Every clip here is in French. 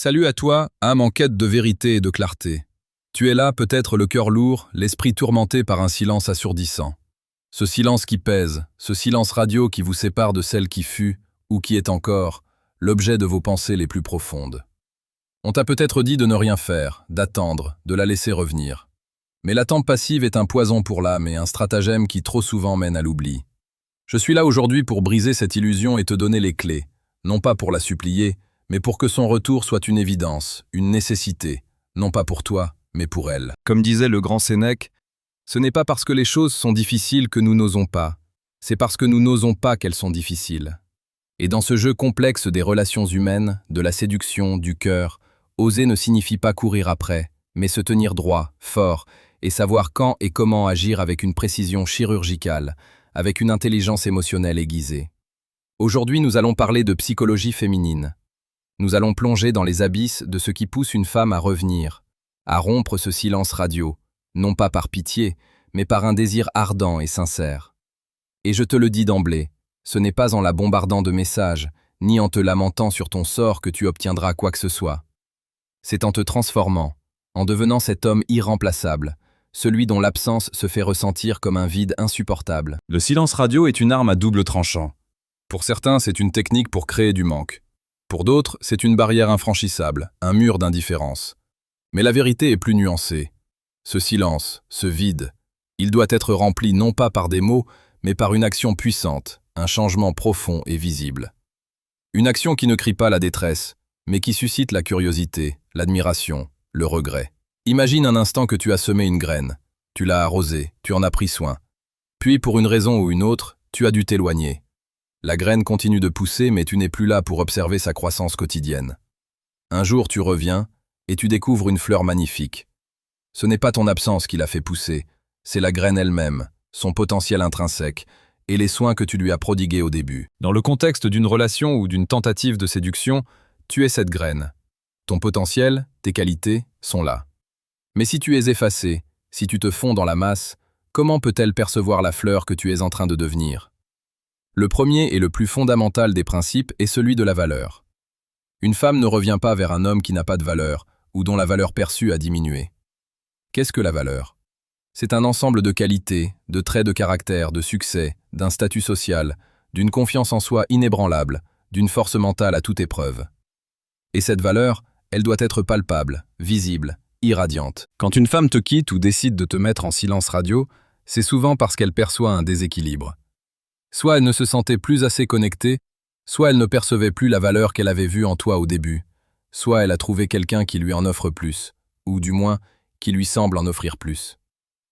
Salut à toi, âme en quête de vérité et de clarté. Tu es là, peut-être le cœur lourd, l'esprit tourmenté par un silence assourdissant. Ce silence qui pèse, ce silence radio qui vous sépare de celle qui fut, ou qui est encore, l'objet de vos pensées les plus profondes. On t'a peut-être dit de ne rien faire, d'attendre, de la laisser revenir. Mais l'attente passive est un poison pour l'âme et un stratagème qui trop souvent mène à l'oubli. Je suis là aujourd'hui pour briser cette illusion et te donner les clés, non pas pour la supplier, mais pour que son retour soit une évidence, une nécessité, non pas pour toi, mais pour elle. Comme disait le grand Sénèque, ce n'est pas parce que les choses sont difficiles que nous n'osons pas, c'est parce que nous n'osons pas qu'elles sont difficiles. Et dans ce jeu complexe des relations humaines, de la séduction, du cœur, oser ne signifie pas courir après, mais se tenir droit, fort, et savoir quand et comment agir avec une précision chirurgicale, avec une intelligence émotionnelle aiguisée. Aujourd'hui, nous allons parler de psychologie féminine. Nous allons plonger dans les abysses de ce qui pousse une femme à revenir, à rompre ce silence radio, non pas par pitié, mais par un désir ardent et sincère. Et je te le dis d'emblée, ce n'est pas en la bombardant de messages, ni en te lamentant sur ton sort que tu obtiendras quoi que ce soit. C'est en te transformant, en devenant cet homme irremplaçable, celui dont l'absence se fait ressentir comme un vide insupportable. Le silence radio est une arme à double tranchant. Pour certains, c'est une technique pour créer du manque. Pour d'autres, c'est une barrière infranchissable, un mur d'indifférence. Mais la vérité est plus nuancée. Ce silence, ce vide, il doit être rempli non pas par des mots, mais par une action puissante, un changement profond et visible. Une action qui ne crie pas la détresse, mais qui suscite la curiosité, l'admiration, le regret. Imagine un instant que tu as semé une graine, tu l'as arrosée, tu en as pris soin. Puis, pour une raison ou une autre, tu as dû t'éloigner. La graine continue de pousser, mais tu n'es plus là pour observer sa croissance quotidienne. Un jour, tu reviens, et tu découvres une fleur magnifique. Ce n'est pas ton absence qui l'a fait pousser, c'est la graine elle-même, son potentiel intrinsèque, et les soins que tu lui as prodigués au début. Dans le contexte d'une relation ou d'une tentative de séduction, tu es cette graine. Ton potentiel, tes qualités, sont là. Mais si tu es effacé, si tu te fonds dans la masse, comment peut-elle percevoir la fleur que tu es en train de devenir ? Le premier et le plus fondamental des principes est celui de la valeur. Une femme ne revient pas vers un homme qui n'a pas de valeur, ou dont la valeur perçue a diminué. Qu'est-ce que la valeur ? C'est un ensemble de qualités, de traits de caractère, de succès, d'un statut social, d'une confiance en soi inébranlable, d'une force mentale à toute épreuve. Et cette valeur, elle doit être palpable, visible, irradiante. Quand une femme te quitte ou décide de te mettre en silence radio, c'est souvent parce qu'elle perçoit un déséquilibre. Soit elle ne se sentait plus assez connectée, soit elle ne percevait plus la valeur qu'elle avait vue en toi au début, soit elle a trouvé quelqu'un qui lui en offre plus, ou du moins, qui lui semble en offrir plus.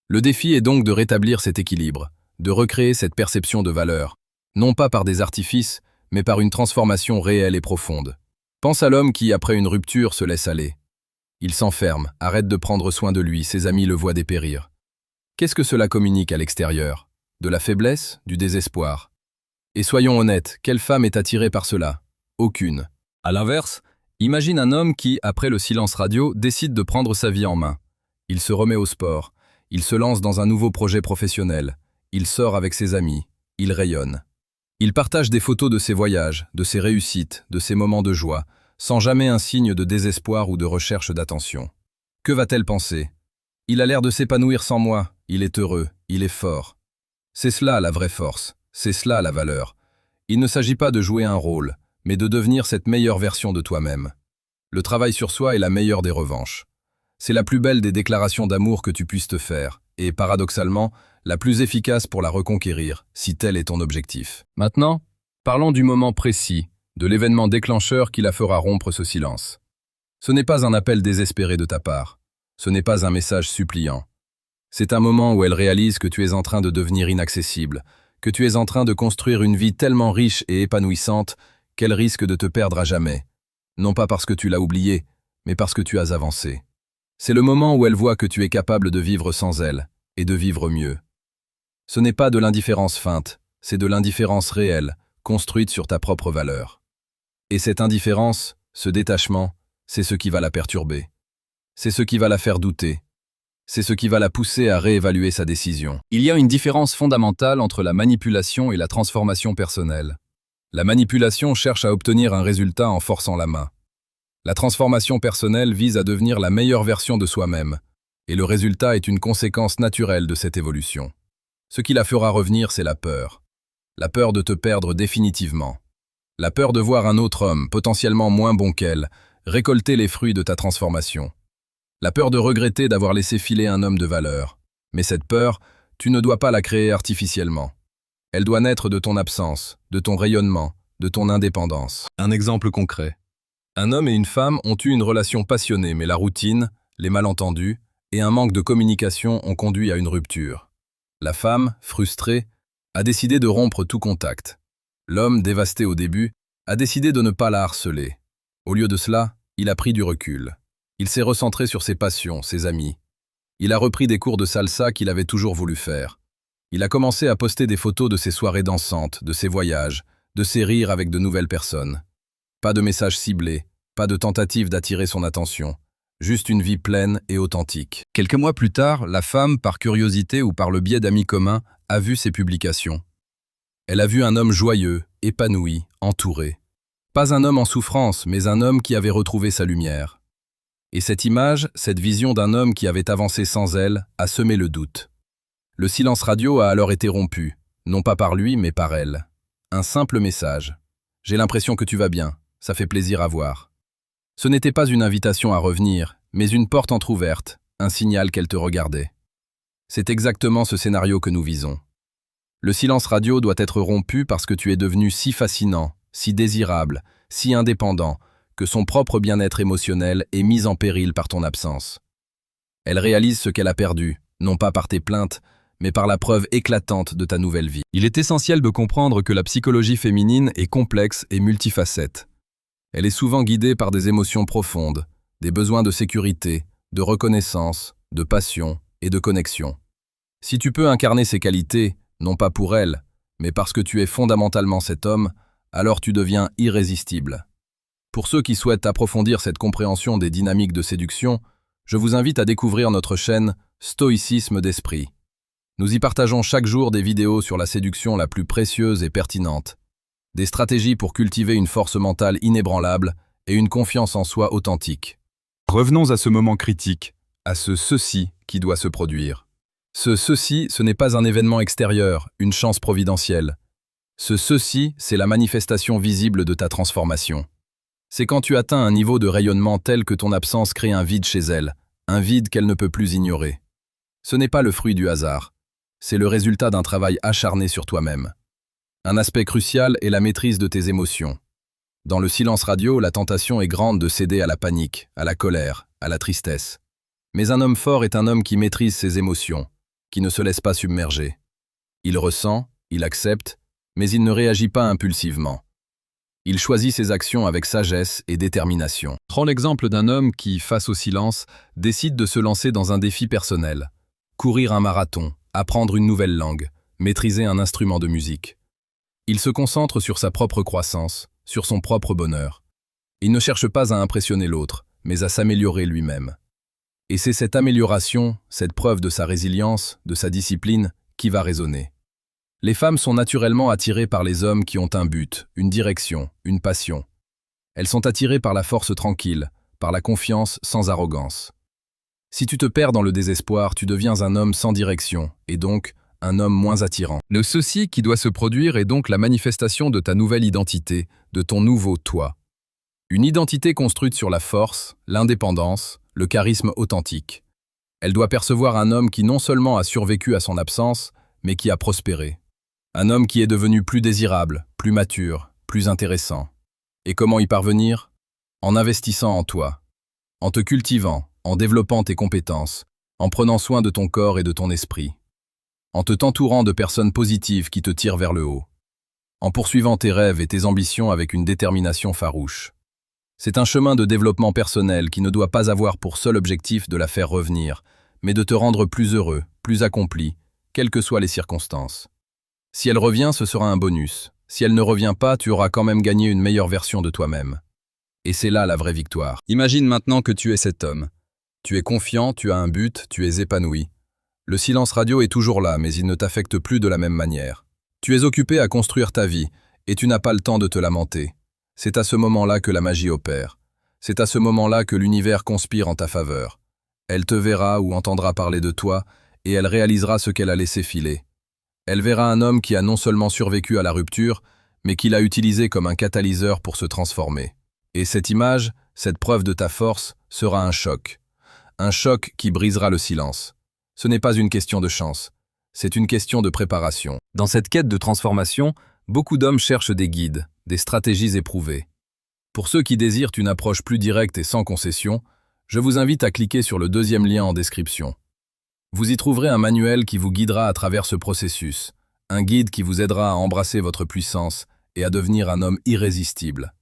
Le défi est donc de rétablir cet équilibre, de recréer cette perception de valeur, non pas par des artifices, mais par une transformation réelle et profonde. Pense à l'homme qui, après une rupture, se laisse aller. Il s'enferme, arrête de prendre soin de lui, ses amis le voient dépérir. Qu'est-ce que cela communique à l'extérieur ? De la faiblesse, du désespoir. Et soyons honnêtes, quelle femme est attirée par cela ? Aucune. À l'inverse, imagine un homme qui, après le silence radio, décide de prendre sa vie en main. Il se remet au sport, il se lance dans un nouveau projet professionnel, il sort avec ses amis, il rayonne. Il partage des photos de ses voyages, de ses réussites, de ses moments de joie, sans jamais un signe de désespoir ou de recherche d'attention. Que va-t-elle penser ? Il a l'air de s'épanouir sans moi, il est heureux, il est fort. C'est cela la vraie force, c'est cela la valeur. Il ne s'agit pas de jouer un rôle, mais de devenir cette meilleure version de toi-même. Le travail sur soi est la meilleure des revanches. C'est la plus belle des déclarations d'amour que tu puisses te faire, et paradoxalement, la plus efficace pour la reconquérir, si tel est ton objectif. Maintenant, parlons du moment précis, de l'événement déclencheur qui la fera rompre ce silence. Ce n'est pas un appel désespéré de ta part, ce n'est pas un message suppliant. C'est un moment où elle réalise que tu es en train de devenir inaccessible, que tu es en train de construire une vie tellement riche et épanouissante qu'elle risque de te perdre à jamais. Non pas parce que tu l'as oubliée, mais parce que tu as avancé. C'est le moment où elle voit que tu es capable de vivre sans elle, et de vivre mieux. Ce n'est pas de l'indifférence feinte, c'est de l'indifférence réelle, construite sur ta propre valeur. Et cette indifférence, ce détachement, c'est ce qui va la perturber. C'est ce qui va la faire douter. C'est ce qui va la pousser à réévaluer sa décision. Il y a une différence fondamentale entre la manipulation et la transformation personnelle. La manipulation cherche à obtenir un résultat en forçant la main. La transformation personnelle vise à devenir la meilleure version de soi-même, et le résultat est une conséquence naturelle de cette évolution. Ce qui la fera revenir, c'est la peur. La peur de te perdre définitivement. La peur de voir un autre homme, potentiellement moins bon qu'elle, récolter les fruits de ta transformation. La peur de regretter d'avoir laissé filer un homme de valeur. Mais cette peur, tu ne dois pas la créer artificiellement. Elle doit naître de ton absence, de ton rayonnement, de ton indépendance. Un exemple concret. Un homme et une femme ont eu une relation passionnée, mais la routine, les malentendus et un manque de communication ont conduit à une rupture. La femme, frustrée, a décidé de rompre tout contact. L'homme, dévasté au début, a décidé de ne pas la harceler. Au lieu de cela, il a pris du recul. Il s'est recentré sur ses passions, ses amis. Il a repris des cours de salsa qu'il avait toujours voulu faire. Il a commencé à poster des photos de ses soirées dansantes, de ses voyages, de ses rires avec de nouvelles personnes. Pas de messages ciblés, pas de tentative d'attirer son attention. Juste une vie pleine et authentique. Quelques mois plus tard, la femme, par curiosité ou par le biais d'amis communs, a vu ses publications. Elle a vu un homme joyeux, épanoui, entouré. Pas un homme en souffrance, mais un homme qui avait retrouvé sa lumière. Et cette image, cette vision d'un homme qui avait avancé sans elle, a semé le doute. Le silence radio a alors été rompu, non pas par lui, mais par elle. Un simple message. « J'ai l'impression que tu vas bien, ça fait plaisir à voir. » Ce n'était pas une invitation à revenir, mais une porte entr'ouverte, un signal qu'elle te regardait. C'est exactement ce scénario que nous visons. Le silence radio doit être rompu parce que tu es devenu si fascinant, si désirable, si indépendant, que son propre bien-être émotionnel est mis en péril par ton absence. Elle réalise ce qu'elle a perdu, non pas par tes plaintes, mais par la preuve éclatante de ta nouvelle vie. Il est essentiel de comprendre que la psychologie féminine est complexe et multifacette. Elle est souvent guidée par des émotions profondes, des besoins de sécurité, de reconnaissance, de passion et de connexion. Si tu peux incarner ces qualités, non pas pour elle, mais parce que tu es fondamentalement cet homme, alors tu deviens irrésistible. Pour ceux qui souhaitent approfondir cette compréhension des dynamiques de séduction, je vous invite à découvrir notre chaîne Stoïcisme d'esprit. Nous y partageons chaque jour des vidéos sur la séduction la plus précieuse et pertinente, des stratégies pour cultiver une force mentale inébranlable et une confiance en soi authentique. Revenons à ce moment critique, à ce ceci qui doit se produire. Ce ceci, ce n'est pas un événement extérieur, une chance providentielle. Ce ceci, c'est la manifestation visible de ta transformation. C'est quand tu atteins un niveau de rayonnement tel que ton absence crée un vide chez elle, un vide qu'elle ne peut plus ignorer. Ce n'est pas le fruit du hasard, c'est le résultat d'un travail acharné sur toi-même. Un aspect crucial est la maîtrise de tes émotions. Dans le silence radio, la tentation est grande de céder à la panique, à la colère, à la tristesse. Mais un homme fort est un homme qui maîtrise ses émotions, qui ne se laisse pas submerger. Il ressent, il accepte, mais il ne réagit pas impulsivement. Il choisit ses actions avec sagesse et détermination. Prends l'exemple d'un homme qui, face au silence, décide de se lancer dans un défi personnel. Courir un marathon, apprendre une nouvelle langue, maîtriser un instrument de musique. Il se concentre sur sa propre croissance, sur son propre bonheur. Il ne cherche pas à impressionner l'autre, mais à s'améliorer lui-même. Et c'est cette amélioration, cette preuve de sa résilience, de sa discipline, qui va résonner. Les femmes sont naturellement attirées par les hommes qui ont un but, une direction, une passion. Elles sont attirées par la force tranquille, par la confiance sans arrogance. Si tu te perds dans le désespoir, tu deviens un homme sans direction, et donc un homme moins attirant. Le ceci qui doit se produire est donc la manifestation de ta nouvelle identité, de ton nouveau toi. Une identité construite sur la force, l'indépendance, le charisme authentique. Elle doit percevoir un homme qui non seulement a survécu à son absence, mais qui a prospéré. Un homme qui est devenu plus désirable, plus mature, plus intéressant. Et comment y parvenir? En investissant en toi, en te cultivant, en développant tes compétences, en prenant soin de ton corps et de ton esprit, en t'entourant de personnes positives qui te tirent vers le haut, en poursuivant tes rêves et tes ambitions avec une détermination farouche. C'est un chemin de développement personnel qui ne doit pas avoir pour seul objectif de la faire revenir, mais de te rendre plus heureux, plus accompli, quelles que soient les circonstances. Si elle revient, ce sera un bonus. Si elle ne revient pas, tu auras quand même gagné une meilleure version de toi-même. Et c'est là la vraie victoire. Imagine maintenant que tu es cet homme. Tu es confiant, tu as un but, tu es épanoui. Le silence radio est toujours là, mais il ne t'affecte plus de la même manière. Tu es occupé à construire ta vie, et tu n'as pas le temps de te lamenter. C'est à ce moment-là que la magie opère. C'est à ce moment-là que l'univers conspire en ta faveur. Elle te verra ou entendra parler de toi, et elle réalisera ce qu'elle a laissé filer. Elle verra un homme qui a non seulement survécu à la rupture, mais qui l'a utilisé comme un catalyseur pour se transformer. Et cette image, cette preuve de ta force, sera un choc. Un choc qui brisera le silence. Ce n'est pas une question de chance, c'est une question de préparation. Dans cette quête de transformation, beaucoup d'hommes cherchent des guides, des stratégies éprouvées. Pour ceux qui désirent une approche plus directe et sans concession, je vous invite à cliquer sur le deuxième lien en description. Vous y trouverez un manuel qui vous guidera à travers ce processus, un guide qui vous aidera à embrasser votre puissance et à devenir un homme irrésistible.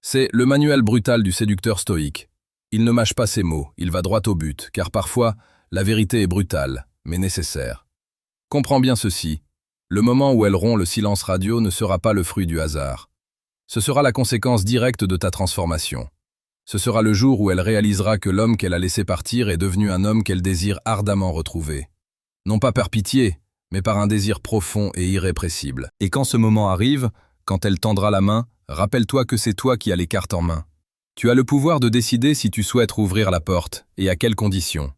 C'est le manuel brutal du séducteur stoïque. Il ne mâche pas ses mots, il va droit au but, car parfois, la vérité est brutale, mais nécessaire. Comprends bien ceci, le moment où elle rompt le silence radio ne sera pas le fruit du hasard. Ce sera la conséquence directe de ta transformation. Ce sera le jour où elle réalisera que l'homme qu'elle a laissé partir est devenu un homme qu'elle désire ardemment retrouver. Non pas par pitié, mais par un désir profond et irrépressible. Et quand ce moment arrive, quand elle tendra la main, rappelle-toi que c'est toi qui as les cartes en main. Tu as le pouvoir de décider si tu souhaites rouvrir la porte et à quelles conditions.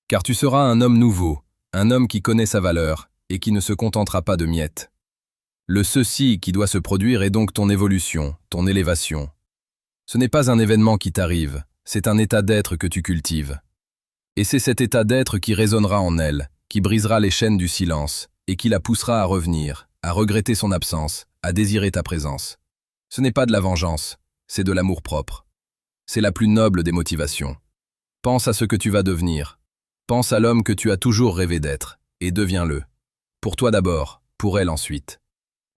Car tu seras un homme nouveau, un homme qui connaît sa valeur et qui ne se contentera pas de miettes. Le ceci qui doit se produire est donc ton évolution, ton élévation. Ce n'est pas un événement qui t'arrive, c'est un état d'être que tu cultives. Et c'est cet état d'être qui résonnera en elle, qui brisera les chaînes du silence et qui la poussera à revenir, à regretter son absence, à désirer ta présence. Ce n'est pas de la vengeance, c'est de l'amour-propre. C'est la plus noble des motivations. Pense à ce que tu vas devenir. Pense à l'homme que tu as toujours rêvé d'être, et deviens-le. Pour toi d'abord, pour elle ensuite.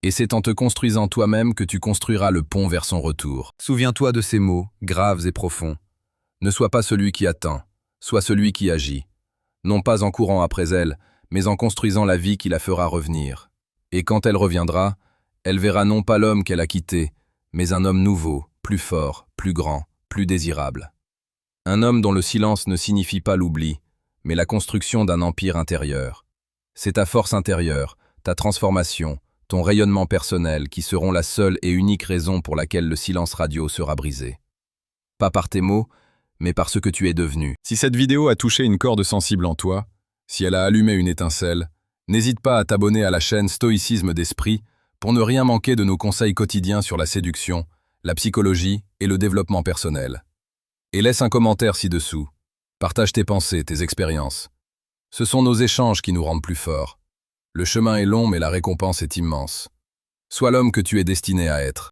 Et c'est en te construisant toi-même que tu construiras le pont vers son retour. Souviens-toi de ces mots, graves et profonds. Ne sois pas celui qui attend, sois celui qui agit. Non pas en courant après elle, mais en construisant la vie qui la fera revenir. Et quand elle reviendra, elle verra non pas l'homme qu'elle a quitté, mais un homme nouveau, plus fort, plus grand, plus désirable. Un homme dont le silence ne signifie pas l'oubli, mais la construction d'un empire intérieur. C'est ta force intérieure, ta transformation, ton rayonnement personnel qui seront la seule et unique raison pour laquelle le silence radio sera brisé. Pas par tes mots, mais par ce que tu es devenu. Si cette vidéo a touché une corde sensible en toi, si elle a allumé une étincelle, n'hésite pas à t'abonner à la chaîne Stoïcisme d'Esprit pour ne rien manquer de nos conseils quotidiens sur la séduction, la psychologie et le développement personnel. Et laisse un commentaire ci-dessous. Partage tes pensées, tes expériences. Ce sont nos échanges qui nous rendent plus forts. Le chemin est long mais la récompense est immense. Sois l'homme que tu es destiné à être.